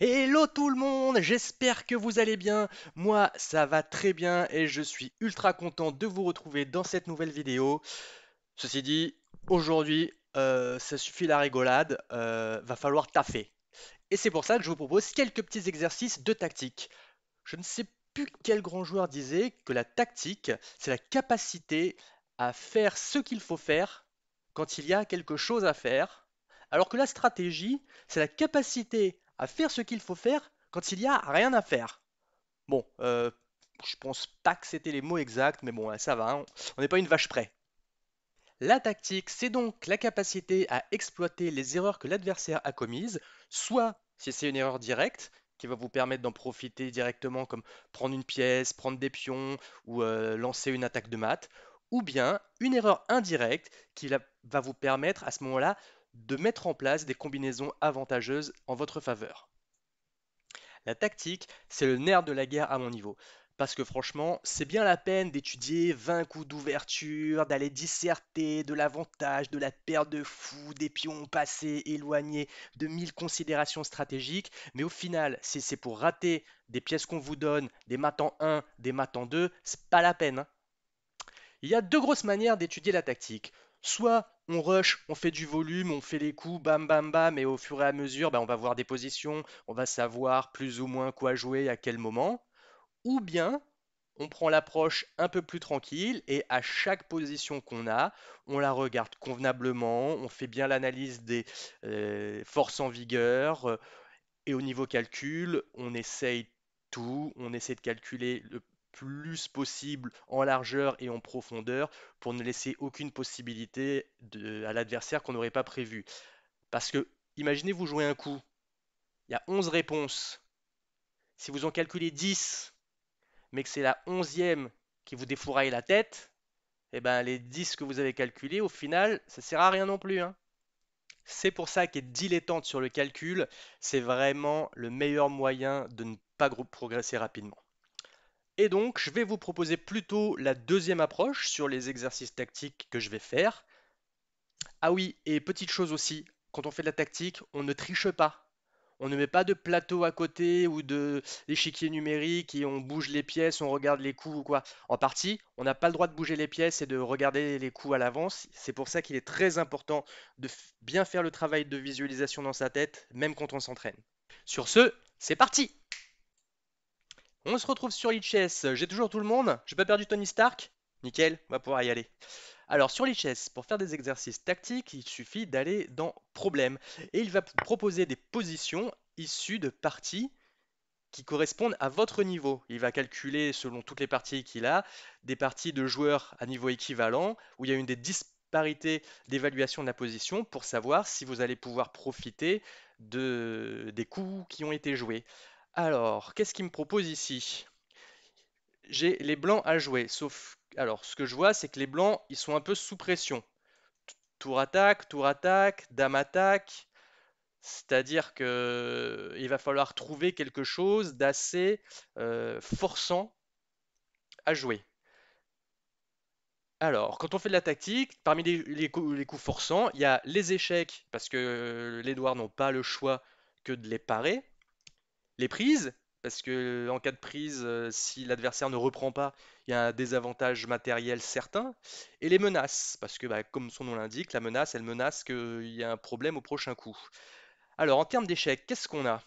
Hello tout le monde, j'espère que vous allez bien. Moi, ça va très bien et je suis ultra content de vous retrouver dans cette nouvelle vidéo. Ceci dit, aujourd'hui, ça suffit la rigolade, va falloir taffer. Et c'est pour ça que je vous propose quelques petits exercices de tactique. Je ne sais plus quel grand joueur disait que la tactique, c'est la capacité à faire ce qu'il faut faire quand il y a quelque chose à faire, alors que la stratégie, c'est la capacité à faire ce qu'il faut faire quand il y a rien à faire. Bon, je pense pas que c'était les mots exacts, mais bon, ça va, hein, on n'est pas une vache près. La tactique, c'est donc la capacité à exploiter les erreurs que l'adversaire a commises, soit si c'est une erreur directe, qui va vous permettre d'en profiter directement, comme prendre une pièce, prendre des pions ou lancer une attaque de maths, ou bien une erreur indirecte va vous permettre à ce moment-là de mettre en place des combinaisons avantageuses en votre faveur. La tactique, c'est le nerf de la guerre à mon niveau. Parce que franchement, c'est bien la peine d'étudier 20 coups d'ouverture, d'aller disserter de l'avantage, de la paire de fous, des pions passés, éloignés, de 1000 considérations stratégiques. Mais au final, si c'est pour rater des pièces qu'on vous donne, des maths en 1, des maths en 2, c'est pas la peine, hein. Il y a deux grosses manières d'étudier la tactique. Soit on rush, on fait du volume, on fait les coups, bam bam bam, et au fur et à mesure, on va voir des positions, on va savoir plus ou moins quoi jouer à quel moment. Ou bien on prend l'approche un peu plus tranquille et à chaque position qu'on a, on la regarde convenablement, on fait bien l'analyse des forces en vigueur, et au niveau calcul, on essaye tout, on essaie de calculer le plus possible en largeur et en profondeur pour ne laisser aucune possibilité à l'adversaire qu'on n'aurait pas prévu. Parce que, imaginez vous jouez un coup, il y a 11 réponses. Si vous en calculez 10, mais que c'est la 11e qui vous défouraille la tête, eh ben les 10 que vous avez calculés, au final, ça sert à rien non plus, hein. C'est pour ça qu'être dilettante sur le calcul, c'est vraiment le meilleur moyen de ne pas progresser rapidement. Et donc, je vais vous proposer plutôt la deuxième approche sur les exercices tactiques que je vais faire. Ah oui, et petite chose aussi, quand on fait de la tactique, on ne triche pas. On ne met pas de plateau à côté ou de d'échiquier numérique et on bouge les pièces, on regarde les coups ou quoi. En partie, on n'a pas le droit de bouger les pièces et de regarder les coups à l'avance. C'est pour ça qu'il est très important de bien faire le travail de visualisation dans sa tête, même quand on s'entraîne. Sur ce, c'est parti! On se retrouve sur Lichess. J'ai toujours tout le monde. J'ai pas perdu Tony Stark. Nickel, on va pouvoir y aller. Alors sur Lichess, pour faire des exercices tactiques, il suffit d'aller dans Problème. Et il va vous proposer des positions issues de parties qui correspondent à votre niveau. Il va calculer, selon toutes les parties qu'il a, des parties de joueurs à niveau équivalent, où il y a une des disparités d'évaluation de la position pour savoir si vous allez pouvoir profiter des coups qui ont été joués. Alors, qu'est-ce qu'il me propose ici? J'ai les blancs à jouer, sauf... Alors, ce que je vois, c'est que les blancs, ils sont un peu sous pression. Tour attaque, dame attaque. C'est-à-dire que il va falloir trouver quelque chose d'assez forçant à jouer. Alors, quand on fait de la tactique, parmi les coups forçants, il y a les échecs, parce que les noirs n'ont pas le choix que de les parer. Les prises, parce que en cas de prise, si l'adversaire ne reprend pas, il y a un désavantage matériel certain. Et les menaces, parce que comme son nom l'indique, la menace, elle menace qu'il y a un problème au prochain coup. Alors, en termes d'échecs, qu'est-ce qu'on a?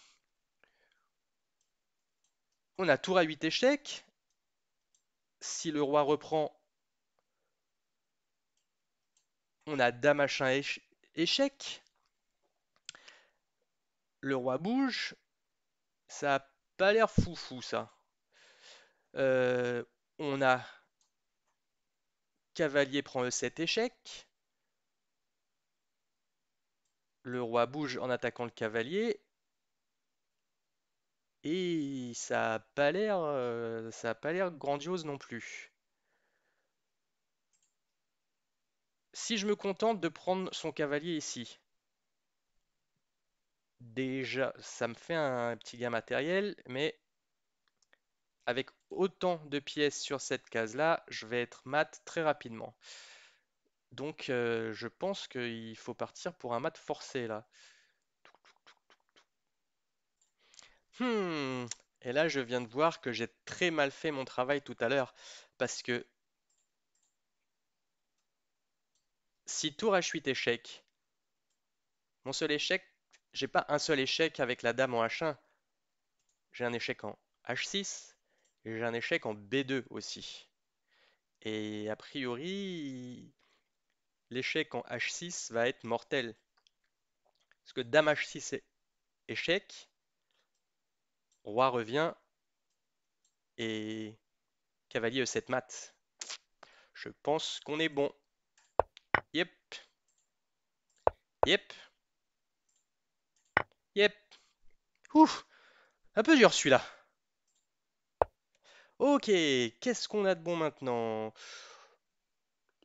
On a tour à 8 échecs. Si le roi reprend, on a dame machin échec. Le roi bouge. Ça a pas l'air foufou ça. Euh, on a cavalier prend E7 échec. Le roi bouge en attaquant le cavalier. Et ça a pas l'air grandiose non plus. Si je me contente de prendre son cavalier ici, déjà, ça me fait un petit gain matériel, mais avec autant de pièces sur cette case-là, je vais être mat très rapidement. Donc, je pense qu'il faut partir pour un mat forcé là. Hmm. Et là, je viens de voir que j'ai très mal fait mon travail tout à l'heure. Parce que si tour H8 échec, mon seul échec, j'ai pas un seul échec avec la dame en H1. J'ai un échec en H6 et j'ai un échec en B2 aussi. Et a priori, l'échec en H6 va être mortel. Parce que dame H6 échec, roi revient et cavalier E7 mat. Je pense qu'on est bon. Yep, yep, yep. Ouf, un peu dur celui-là. Ok, qu'est-ce qu'on a de bon maintenant?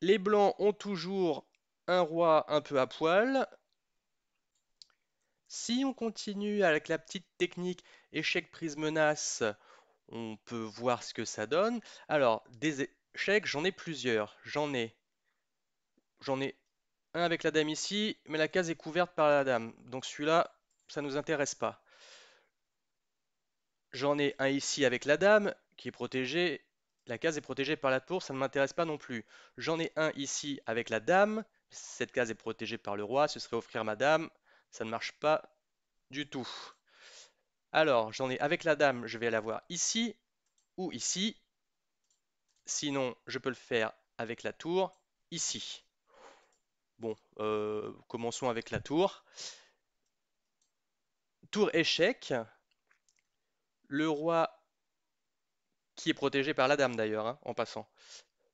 Les blancs ont toujours un roi un peu à poil. Si on continue avec la petite technique échec prise menace, on peut voir ce que ça donne. Alors, des échecs, j'en ai plusieurs. J'en ai un avec la dame ici, mais la case est couverte par la dame. Donc celui-là, ça nous intéresse pas. J'en ai un ici avec la dame qui est protégée. La case est protégée par la tour, ça ne m'intéresse pas non plus. J'en ai un ici avec la dame. Cette case est protégée par le roi, ce serait offrir ma dame. Ça ne marche pas du tout. Alors, j'en ai avec la dame, je vais l'avoir ici ou ici. Sinon, je peux le faire avec la tour ici. Bon, commençons avec la tour. Tour échec. Le roi qui est protégé par la dame d'ailleurs, hein, en passant.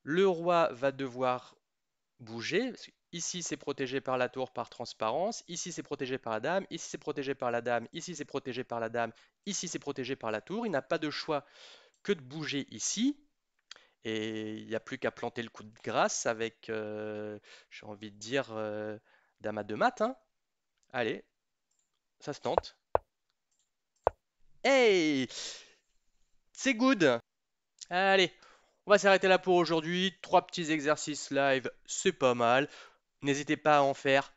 Le roi va devoir bouger. Ici, c'est protégé par la tour par transparence. Ici, c'est protégé par la dame. Ici, c'est protégé par la dame. Ici, c'est protégé par la dame. Ici, c'est protégé par la tour. Il n'a pas de choix que de bouger ici. Et il n'y a plus qu'à planter le coup de grâce avec, j'ai envie de dire, dame à deux mat, hein. Allez, ça se tente. Hey! C'est good! Allez, on va s'arrêter là pour aujourd'hui. Trois petits exercices live, c'est pas mal. N'hésitez pas à en faire.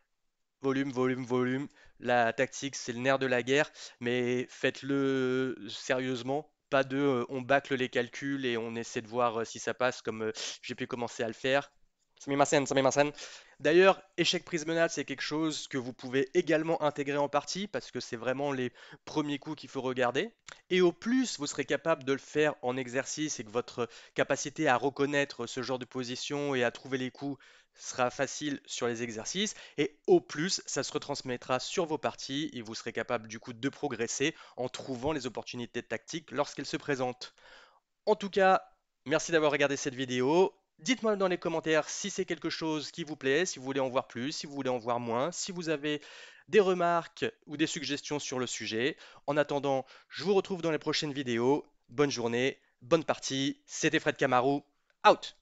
Volume, volume, volume. La tactique, c'est le nerf de la guerre, mais faites-le sérieusement. Pas de on bâcle les calculs et on essaie de voir si ça passe comme j'ai pu commencer à le faire. Ça met ma scène. D'ailleurs, échec prise menace, c'est quelque chose que vous pouvez également intégrer en partie parce que c'est vraiment les premiers coups qu'il faut regarder. Et au plus, vous serez capable de le faire en exercice et que votre capacité à reconnaître ce genre de position et à trouver les coups sera facile sur les exercices. Et au plus, ça se retransmettra sur vos parties et vous serez capable du coup de progresser en trouvant les opportunités tactiques lorsqu'elles se présentent. En tout cas, merci d'avoir regardé cette vidéo. Dites-moi dans les commentaires si c'est quelque chose qui vous plaît, si vous voulez en voir plus, si vous voulez en voir moins, si vous avez des remarques ou des suggestions sur le sujet. En attendant, je vous retrouve dans les prochaines vidéos. Bonne journée, bonne partie. C'était Fred Camarou. Out!